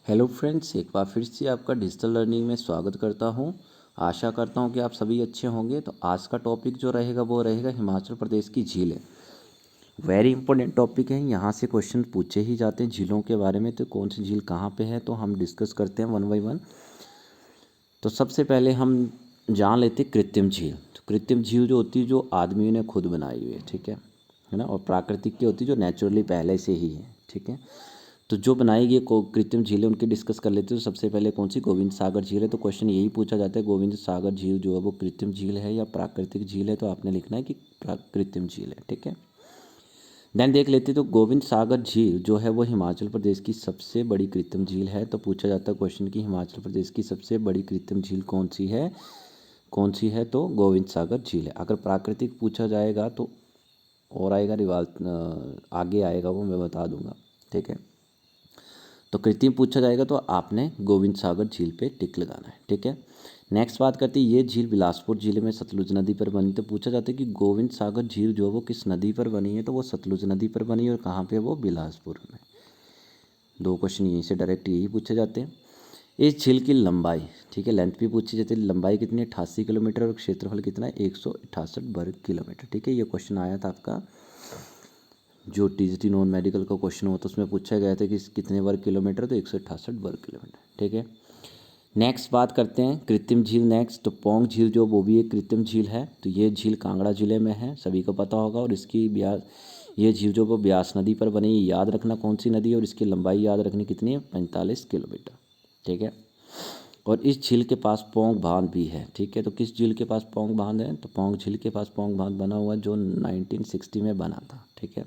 Hello friends, एक बार फिर से आपका डिजिटल लर्निंग में स्वागत करता हूं। आशा करता हूं कि आप सभी अच्छे होंगे। तो आज का टॉपिक जो रहेगा वो रहेगा हिमाचल प्रदेश की झीलें। वेरी इंपॉर्टेंट टॉपिक है, यहां से क्वेश्चन पूछे ही जाते हैं झीलों के बारे में। तो कौन सी झील कहां पे है तो हम डिस्कस करते हैं वन बाई वन। तो सबसे पहले हम जान लेते हैं कृत्रिम झील। तो कृत्रिम झील जो होती है जो आदमियों ने खुद बनाई हुई है, ठीक है ना। और प्राकृतिक की होती है जो नेचुरली पहले से ही है, ठीक है। तो जो बनाई गई कृत्रिम झीलें उनकी डिस्कस कर लेते हैं। तो सबसे पहले कौन सी गोविंद सागर झील है। तो क्वेश्चन यही पूछा जाता है गोविंद सागर झील जो है वो कृत्रिम झील है या प्राकृतिक झील है। तो आपने लिखना है कि कृत्रिम झील है, ठीक है। देन देख लेते हैं। तो गोविंद सागर झील जो है वो हिमाचल प्रदेश की सबसे बड़ी कृत्रिम झील है। तो पूछा जाता है क्वेश्चन कि हिमाचल प्रदेश की सबसे बड़ी कृत्रिम झील कौन सी है, कौन सी है। तो गोविंद सागर झील है। अगर प्राकृतिक पूछा जाएगा तो और आएगा रिवाल आगे आएगा, वो मैं बता दूंगा, ठीक है। तो कृत्रिम पूछा जाएगा तो आपने गोविंद सागर झील पे टिक लगाना है, ठीक है। नेक्स्ट बात करते हैं, ये झील बिलासपुर जिले में सतलुज नदी पर बनी। तो पूछा जाता है कि गोविंद सागर झील जो है वो किस नदी पर बनी है। तो वो सतलुज नदी पर बनी है। और कहाँ पे है वो, बिलासपुर में। दो क्वेश्चन यहीं से डायरेक्ट यही पूछे जाते हैं। इस झील की लंबाई, ठीक है, लेंथ भी पूछी जाती है। लंबाई कितनी है, 88 किलोमीटर। और क्षेत्रफल कितना है, 168 वर्ग किलोमीटर, ठीक है। ये क्वेश्चन आया था आपका जो टीजीटी नॉन मेडिकल का क्वेश्चन होता है उसमें पूछा गया था कि कितने वर्ग किलोमीटर। तो 168 वर्ग किलोमीटर, ठीक है। नेक्स्ट बात करते हैं कृत्रिम झील। नेक्स्ट तो पौंग झील जो वो भी एक कृत्रिम झील है। तो ये झील कांगड़ा जिले में है, सभी को पता होगा। और इसकी ब्यास, ये झील जो वो ब्यास नदी पर बनी है। याद रखना कौन सी नदी है। और इसकी लंबाई याद रखनी कितनी है, 45 किलोमीटर, ठीक है। और इस झील के पास पौंग बांध भी है, ठीक है। तो किस झील के पास पौंग बांध है, तो पौंग झील के पास पौंग बांध बना हुआ है जो 1960 में बना था, ठीक है।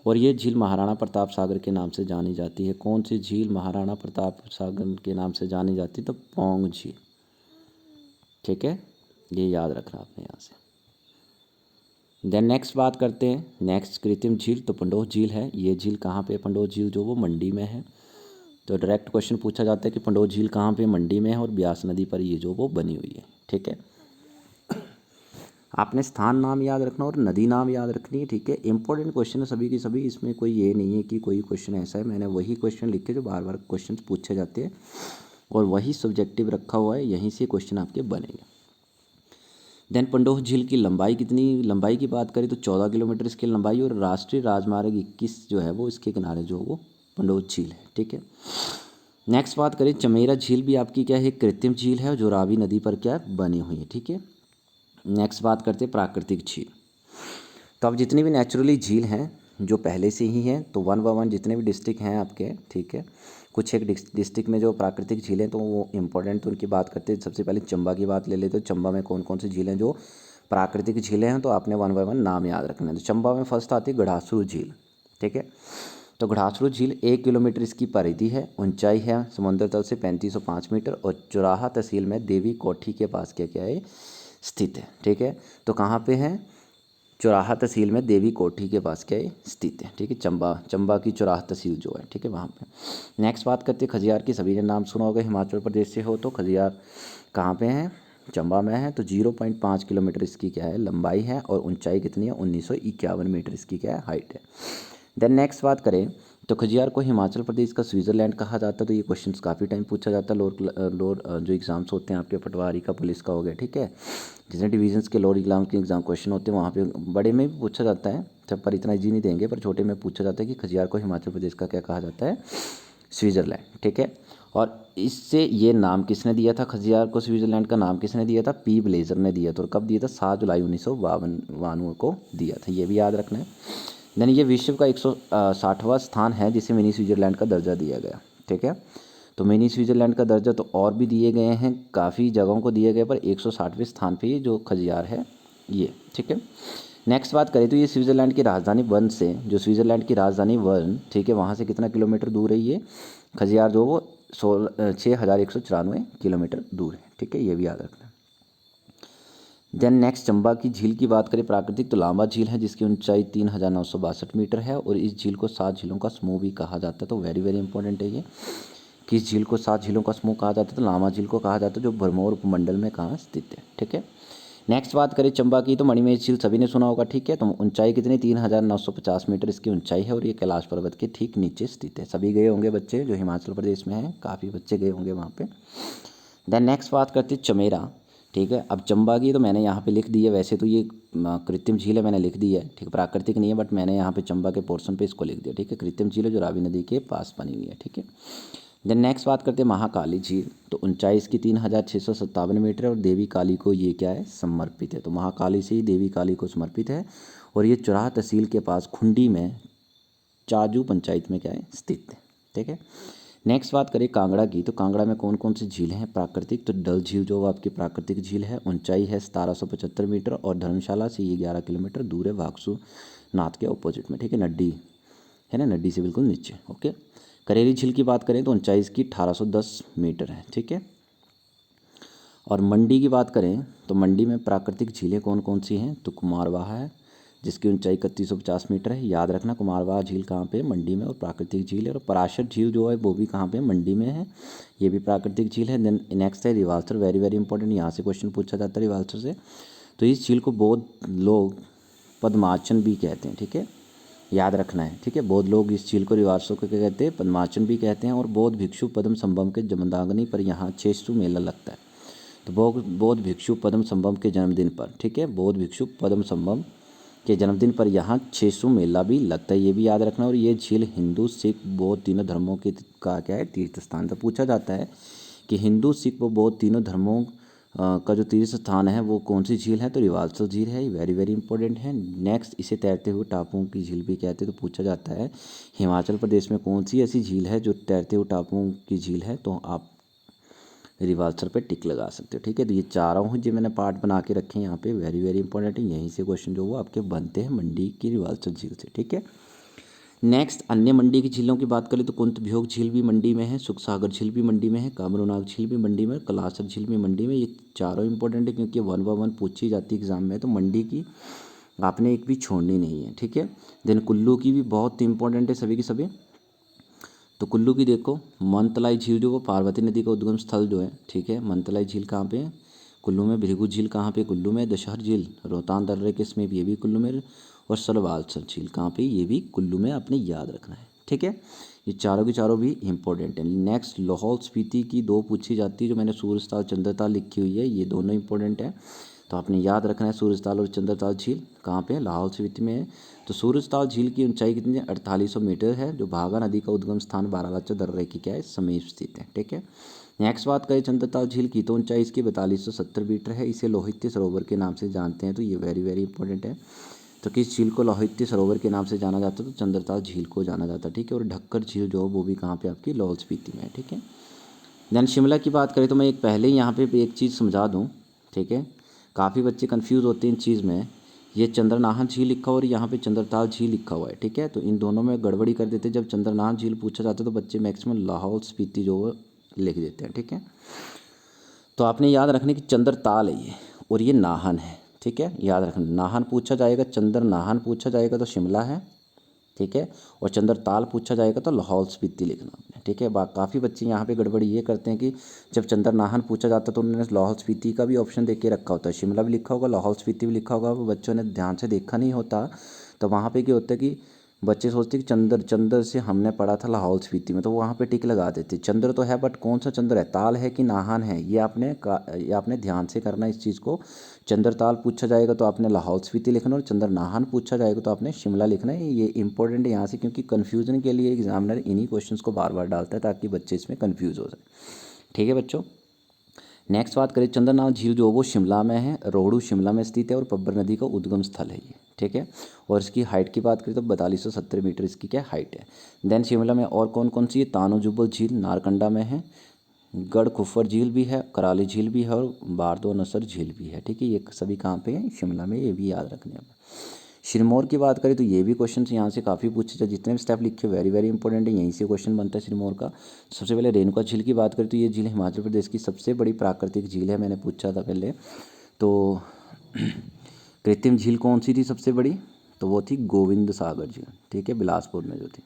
और ये झील महाराणा प्रताप सागर के नाम से जानी जाती है। कौन सी झील महाराणा प्रताप सागर के नाम से जानी जाती है, तो पौंग झील, ठीक है। ये याद रखना आपने यहाँ से। देन नेक्स्ट बात करते हैं, नेक्स्ट कृत्रिम झील तो पंडोह झील है। ये झील कहाँ पे है, पंडोह झील जो वो मंडी में है। तो डायरेक्ट क्वेश्चन पूछा जाता है कि पंडोह झील कहाँ पे, मंडी में है। और ब्यास नदी पर ये जो वो बनी हुई है, ठीक है। आपने स्थान नाम याद रखना और नदी नाम याद रखनी है, ठीक है। इंपॉर्टेंट क्वेश्चन है सभी की सभी, इसमें कोई ये नहीं है कि कोई क्वेश्चन ऐसा है। मैंने वही क्वेश्चन लिखे जो बार बार क्वेश्चन पूछे जाते हैं और वही सब्जेक्टिव रखा हुआ है, यहीं से क्वेश्चन आपके बनेंगे। देन पंडोह झील की लंबाई कितनी, लंबाई की बात करें तो 14 किलोमीटर इसकी लंबाई। और राष्ट्रीय राजमार्ग 21 जो है वो इसके किनारे जो वो पंडोह झील है, ठीक है। नेक्स्ट बात करें चमेरा झील भी आपकी क्या है, कृत्रिम झील है जो रावी नदी पर क्या बनी हुई है, ठीक है। नेक्स्ट बात करते हैं प्राकृतिक झील। तो अब जितनी भी नेचुरली झील हैं जो पहले से ही हैं, तो वन बाय वन जितने भी डिस्ट्रिक्ट हैं आपके, ठीक है। कुछ एक डिस्ट्रिक्ट में जो प्राकृतिक झीलें तो वो इंपॉर्टेंट, तो उनकी बात करते हैं। सबसे पहले चंबा की बात ले लेते तो चंबा में कौन कौन सी झीलें जो प्राकृतिक झीलें हैं, तो आपने वन बाय वन नाम याद रखना है। तो चंबा में फर्स्ट आती है गढ़ासू झील, ठीक है। तो गढ़ासू झील 1 किलोमीटर इसकी परिधि है। ऊंचाई है समुद्र तल से 3505 मीटर। और चुराहा तहसील में देवी कोठी के पास क्या क्या है, स्थित है, ठीक है। तो कहाँ पे है, चुराहा तहसील में देवी कोठी के पास क्या है, स्थित है, ठीक है। चंबा की चुराहा तहसील जो है, ठीक है, वहाँ पे। नेक्स्ट बात करते हैं खजियार की। सभी ने नाम सुना होगा, हिमाचल प्रदेश से हो तो खजियार कहाँ पे है, चंबा में है। तो 0.5 किलोमीटर इसकी क्या है, लंबाई है। और ऊंचाई कितनी है, 1951 मीटर इसकी क्या है, हाइट है। देन नेक्स्ट बात करें तो खजियार को हिमाचल प्रदेश का स्विट्ज़रलैंड कहा जाता है। तो ये क्वेश्चंस काफ़ी टाइम पूछा जाता है। लोअर जो एग्ज़ाम्स होते हैं आपके पटवारी का, पुलिस का हो गया, ठीक है। जितने डिवीजन्स के लोअर एग्जाम के क्वेश्चन होते हैं वहाँ पे बड़े में भी पूछा जाता है, सब पर इतना ईजी नहीं देंगे, पर छोटे में पूछा जाता है कि खजियार को हिमाचल प्रदेश का क्या कहा जाता है, स्विट्ज़रलैंड, ठीक है। और इससे ये नाम किसने दिया था, खजियार को स्विट्ज़रलैंड का नाम किसने दिया था, पी ब्लेजर ने दिया था। और कब दिया था, 7 जुलाई 1952 को दिया था, ये भी याद रखना है। देन ये विश्व का 160वां स्थान है जिसे मिनी स्विट्ज़रलैंड का दर्जा दिया गया, ठीक है। तो मिनी स्विट्ज़रलैंड का दर्जा तो और भी दिए गए हैं, काफ़ी जगहों को दिए गए, पर 160वें स्थान पे ये जो खजियार है ये, ठीक है। नेक्स्ट बात करें तो ये स्विट्ज़रलैंड की राजधानी बर्न से, जो स्विट्ज़रलैंड की राजधानी बर्न, ठीक है, वहाँ से कितना किलोमीटर दूर है ये खजियार जो वो 6194 किलोमीटर दूर है, ठीक है, ये भी याद रखना है। देन नेक्स्ट चंबा की झील की बात करें प्राकृतिक, तो लांबा झील है जिसकी ऊंचाई 3962 मीटर है। और इस झील को 7 झीलों का समूह भी कहा जाता है। तो वेरी वेरी इंपॉर्टेंट है ये, किस झील को 7 झीलों का समूह कहा जाता है, तो लांबा झील को कहा जाता है, जो भरमौर उपमंडल में कहाँ स्थित है, ठीक है। नेक्स्ट बात करें चंबा की, तो मणिमहेश झील सभी ने सुना होगा, ठीक है। तो ऊंचाई कितनी, 3950 मीटर इसकी ऊंचाई है और ये कैलाश पर्वत के ठीक नीचे स्थित है। सभी गए होंगे बच्चे जो हिमाचल प्रदेश में हैं, काफ़ी बच्चे गए होंगे वहाँ पे। देन नेक्स्ट बात करते चमेरा, ठीक है। अब चंबा की तो मैंने यहाँ पे लिख दी है, वैसे तो ये कृत्रिम झील है, मैंने लिख दी है, ठीक है, प्राकृतिक नहीं है, बट मैंने यहाँ पे चंबा के पोर्शन पे इसको लिख दिया, ठीक है। कृत्रिम झील है जो रावी नदी के पास बनी हुई है, ठीक है। देन नेक्स्ट बात करते हैं महाकाली झील, तो ऊंचाई इसकी 3657 मीटर है और देवी काली को ये क्या है, समर्पित है। तो महाकाली से ही देवी काली को समर्पित है और ये चुराह तहसील के पास खुंडी में चाजू पंचायत में क्या है, स्थित है, ठीक है। नेक्स्ट बात करें कांगड़ा की, तो कांगड़ा में कौन कौन सी झीलें हैं प्राकृतिक, तो डल झील जो आपकी प्राकृतिक झील है, ऊंचाई है 1775 मीटर और धर्मशाला से ये 11 किलोमीटर दूर है, वागसू नाथ के ऑपोजिट में, ठीक है। नड्डी है ना, नड्डी से बिल्कुल नीचे, ओके। करेरी झील की बात करें तो ऊंचाई इसकी 1810 मीटर है, ठीक है। और मंडी की बात करें तो मंडी में प्राकृतिक झीलें कौन कौन सी हैं, तो कुमारवाह है जिसकी ऊंचाई 3150 मीटर है। याद रखना कुमारवाह झील कहाँ पे, मंडी में, और प्राकृतिक झील है। और पराशर झील जो है वो भी कहाँ पे, मंडी में है, ये भी प्राकृतिक झील है। देन नेक्स्ट है रिवाल्सर, वेरी वेरी इंपॉर्टेंट, यहाँ से क्वेश्चन पूछा जाता है रिवाल्सर से। तो इस झील को बौद्ध लोग पद्माचन भी कहते हैं, ठीक है, याद रखना है, ठीक है। बौद्ध लोग इस झील को रिवाल्सर को क्या कहते हैं, पद्माचन भी कहते हैं। और बौद्ध भिक्षु पद्म संभव के जमदाग्नि पर यहाँ चेष्टु मेला लगता है। तो बौद्ध भिक्षु पद्म संभव के जन्मदिन पर, ठीक है, बौद्ध भिक्षु पद्म संभव के जन्मदिन पर यहाँ चेष्टु मेला भी लगता है, ये भी याद रखना। और ये झील हिंदू सिख बौद्ध तीनों धर्मों के का क्या है, तीर्थ स्थान। तो पूछा जाता है कि हिंदू सिख व बौद्ध तीनों धर्मों का जो तीर्थ स्थान है वो कौन सी झील है, तो रिवाल्सर झील है, ये वेरी वेरी इंपॉर्टेंट है। नेक्स्ट इसे तैरते हुए टापुओं की झील भी कहते हैं। तो पूछा जाता है हिमाचल प्रदेश में कौन सी ऐसी झील है जो तैरते हुए टापुओं की झील है, तो आप रिवाल्सर पे टिक लगा सकते हो, ठीक है। तो ये चारों हैं जो मैंने पार्ट बना के रखे हैं यहाँ पे, वेरी वेरी इंपॉर्टेंट है। यहीं से क्वेश्चन जो वो आपके बनते हैं मंडी की रिवाल्सर झील से, ठीक है। नेक्स्ट अन्य मंडी की झीलों की बात करें तो कुंतभ्योग झील भी मंडी में है, सुखसागर झील भी मंडी में है, कामरूनाग झील भी मंडी में, कलासर झील भी मंडी में। ये चारों इंपॉर्टेंट है क्योंकि 1 बाय 1 पूछी जाती है एग्जाम में, तो मंडी की आपने एक भी छोड़नी नहीं है, ठीक है। देन कुल्लू की भी बहुत इंपॉर्टेंट है सभी की सभी। तो कुल्लू की देखो, मनतलाई झील जो वो पार्वती नदी का उद्गम स्थल जो है, ठीक है। मनतलाई झील कहाँ पे है, कुल्लू में। भृगु झील कहाँ पे, कुल्लू में। दशहर झील रोहतांग दर्रे के इसमें भी, ये भी कुल्लू में। और सलवालसर झील कहाँ पे, ये भी कुल्लू में, आपने याद रखना है, ठीक है। ये चारों की चारों भी इंपॉर्टेंट है। नेक्स्ट लाहौल स्पीति की 2 पूछी जाती है, जो मैंने सूरजताल चंद्रताल लिखी हुई है, ये दोनों इंपॉर्टेंट है, तो आपने याद रखना है। सूरजताल और चंद्रताल झील कहाँ पे है, लाहौल स्पीति में है। तो सूरजताल झील की ऊंचाई कितनी है, 4800 मीटर है, जो भागा नदी का उद्गम स्थान बारालाचा दर्रे की क्या है, समीप स्थित है, ठीक है। नेक्स्ट बात करें चंद्रताल झील की, तो ऊंचाई इसकी 4270 मीटर है। इसे लोहित्य सरोवर के नाम से जानते हैं, तो ये वेरी वेरी इंपॉर्टेंट है। तो किस झील को लोहित्य सरोवर के नाम से जाना जाता है, तो चंद्रताल झील को जाना जाता है, ठीक है। और ढक्कर झील जो वो भी कहाँ पे आपकी, लाहौल स्पीति में है, ठीक है। देन शिमला की बात करें तो मैं एक पहले ही यहाँ पे एक चीज़ समझा दूँ, ठीक है। काफ़ी बच्चे कंफ्यूज होते हैं इन चीज़ में, ये चंद्रनाहन झील लिखा हुआ और यहाँ पे चंद्रताल झील लिखा हुआ है, ठीक है। तो इन दोनों में गड़बड़ी कर देते हैं। जब चंद्रनाहन झील पूछा जाता है तो बच्चे मैक्सिमम लाहौल स्पीति जो वो लिख देते हैं, ठीक है। तो आपने याद रखने की चंद्रताल है ये, और ये नाहन है, ठीक है, याद रखना। नाहन पूछा जाएगा, चंद्रनाहन पूछा जाएगा तो शिमला है, ठीक है। और चंद्रताल पूछा जाएगा तो लाहौल स्पीति लिखना आपने, ठीक है। काफ़ी बच्चे यहाँ पे गड़बड़ी ये करते हैं कि जब चंद्रनाहन पूछा जाता है तो उन्होंने लाहौल स्पीति का भी ऑप्शन देके रखा होता है, शिमला भी लिखा होगा, लाहौल स्पीति भी लिखा होगा, वो बच्चों ने ध्यान से देखा नहीं होता। तो वहाँ पे क्या होता है कि बच्चे सोचते कि चंद्र से हमने पढ़ा था लाहौल स्पीति में, तो वहाँ पे टिक लगा देते। चंद्र तो है बट कौन सा चंद्र है, ताल है कि नाहन है, ये आपने ध्यान से करना इस चीज़ को। चंद्रताल पूछा जाएगा तो आपने लाहौल स्पीति लिखना, और चंद्रनाहन पूछा जाएगा तो आपने शिमला लिखना है। ये इंपॉर्टेंट है यहाँ से, क्योंकि कन्फ्यूजन के लिए एग्जामिनर इन्हीं क्वेश्चंस को बार बार डालता है ताकि बच्चे इसमें कन्फ्यूज हो जाए, ठीक है बच्चों। नेक्स्ट बात करें चंद्रनाथ झील जो वो शिमला में है, रोहड़ू शिमला में स्थित है और पब्बर नदी का उद्गम स्थल है ये, ठीक है। और इसकी हाइट की बात करें तो 4270 मीटर इसकी क्या हाइट है। देन शिमला में और कौन कौन सी है, तानो जुब्बल झील नारकंडा में है, गढ़ खुफर झील भी है, कराली झील भी है, और बारदो नसर झील भी है, ठीक है। ये सभी कहाँ पे हैं, शिमला में, ये भी याद रखने हैं। सिरमौर की बात करें तो ये भी क्वेश्चन यहाँ से काफ़ी पूछे जाए, जितने भी स्टेप लिखे वेरी वेरी इंपॉर्टेंट है, यहीं से क्वेश्चन बनता है सिरमौर का। सबसे पहले रेणुका झील की बात करें तो ये झील हिमाचल प्रदेश की सबसे बड़ी प्राकृतिक झील है, मैंने पूछा था पहले। तो कृत्रिम झील कौन सी थी सबसे बड़ी, तो वो थी गोविंद सागर झील, ठीक है, बिलासपुर में जो थी,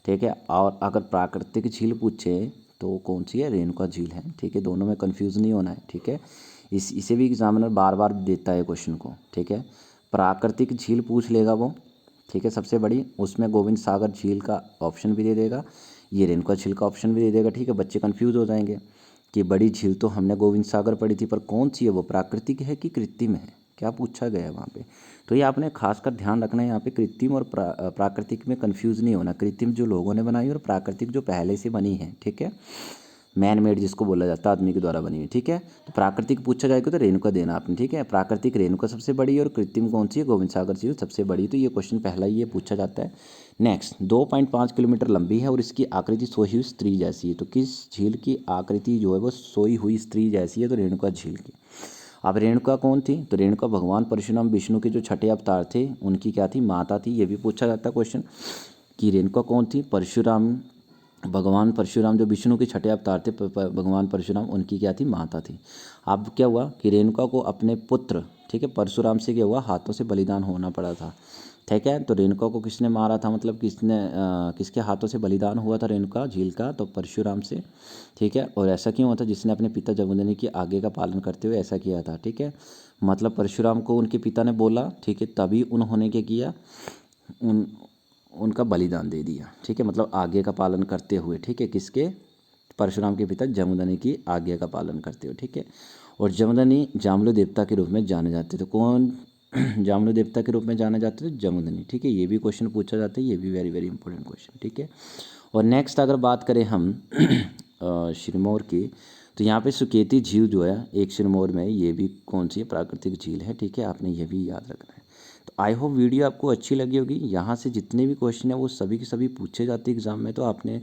ठीक है। और अगर प्राकृतिक झील पूछे तो कौन सी है, रेणुका झील है, ठीक है। दोनों में कन्फ्यूज़ नहीं होना है, ठीक है। इसे भी एग्जामिनर बार बार देता है क्वेश्चन को, ठीक है। प्राकृतिक झील पूछ लेगा वो, ठीक है, सबसे बड़ी, उसमें गोविंद सागर झील का ऑप्शन भी दे देगा, ये रेणुका झील का ऑप्शन भी दे देगा, ठीक है। बच्चे कंफ्यूज हो जाएंगे कि बड़ी झील तो हमने गोविंद सागर पढ़ी थी, पर कौन सी है वो, प्राकृतिक है कि कृत्रिम है, क्या पूछा गया है वहाँ पे। तो ये आपने खासकर ध्यान रखना है, यहाँ पे कृत्रिम और प्राकृतिक में कंफ्यूज नहीं होना। कृत्रिम जो लोगों ने बनाई और प्राकृतिक जो पहले से बनी है, ठीक है, मैन मेड जिसको बोला जाता है, आदमी के द्वारा बनी हुई, ठीक है। तो प्राकृतिक पूछा जाएगा तो रेणुका देना आपने, ठीक है। प्राकृतिक रेणुका सबसे बड़ी है और कृत्रिम कौन सी है, गोविंद सागर झील सबसे बड़ी। तो ये क्वेश्चन पहला ही ये पूछा जाता है। नेक्स्ट, 2.5 किलोमीटर लंबी है और इसकी आकृति सोई हुई स्त्री जैसी है। तो किस झील की आकृति जो है वो सोई हुई स्त्री जैसी है, तो रेणुका झील की। अब रेणुका कौन थी, तो रेणुका भगवान परशुराम विष्णु के जो छठे अवतार थे उनकी क्या थी, माता थी। ये भी पूछा जाता है क्वेश्चन कि रेणुका कौन थी, परशुराम, भगवान परशुराम जो विष्णु के छठे अवतार थे, भगवान परशुराम, उनकी क्या थी, माता थी। अब क्या हुआ कि रेणुका को अपने पुत्र, ठीक है, परशुराम से क्या हुआ, हाथों से बलिदान होना पड़ा था, ठीक है। तो रेणुका को किसने मारा था, मतलब किसके हाथों से बलिदान हुआ था रेणुका झील का, तो परशुराम से, ठीक है। और ऐसा क्यों हुआ था, जिसने अपने पिता जमदग्नि की आज्ञा का पालन करते हुए ऐसा किया था, ठीक है। मतलब परशुराम को उनके पिता ने बोला, ठीक है, तभी उन्होंने क्या किया, उनका बलिदान दे दिया, ठीक है, मतलब आज्ञा का पालन करते हुए, ठीक है, किसके, परशुराम के पिता जमदग्नि की आज्ञा का पालन करते हुए, ठीक है। और जमदग्नि जामलू देवता के रूप में जाने जाते थे। कौन जामलू देवता के रूप में जाने जाते थे, जमदग्नि, ठीक है। ये भी क्वेश्चन पूछा जाता है, ये भी वेरी वेरी इंपॉर्टेंट क्वेश्चन, ठीक है। और नेक्स्ट अगर बात करें हम सिरमौर की, तो यहाँ पे सुकेती झील जो है एक सिरमौर में, ये भी कौन सी है, प्राकृतिक झील है, ठीक है। आपने ये भी याद रखना है। तो आई होप वीडियो आपको अच्छी लगी होगी। यहाँ से जितने भी क्वेश्चन है वो सभी के सभी पूछे जाते हैं एग्जाम में, तो आपने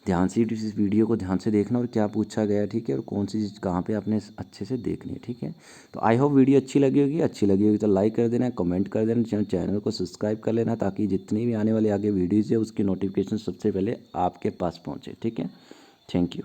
ध्यान से इस वीडियो को ध्यान से देखना और क्या पूछा गया है, ठीक है, और कौन सी चीज़ कहाँ पे आपने अच्छे से देखनी है, ठीक है। तो आई होप वीडियो अच्छी लगी होगी तो लाइक कर देना, कमेंट कर देना, चैनल को सब्सक्राइब कर लेना, ताकि जितनी भी आने वाले आगे वीडियोज़ है उसकी नोटिफिकेशन सबसे पहले आपके पास पहुँचे, ठीक है। Thank you.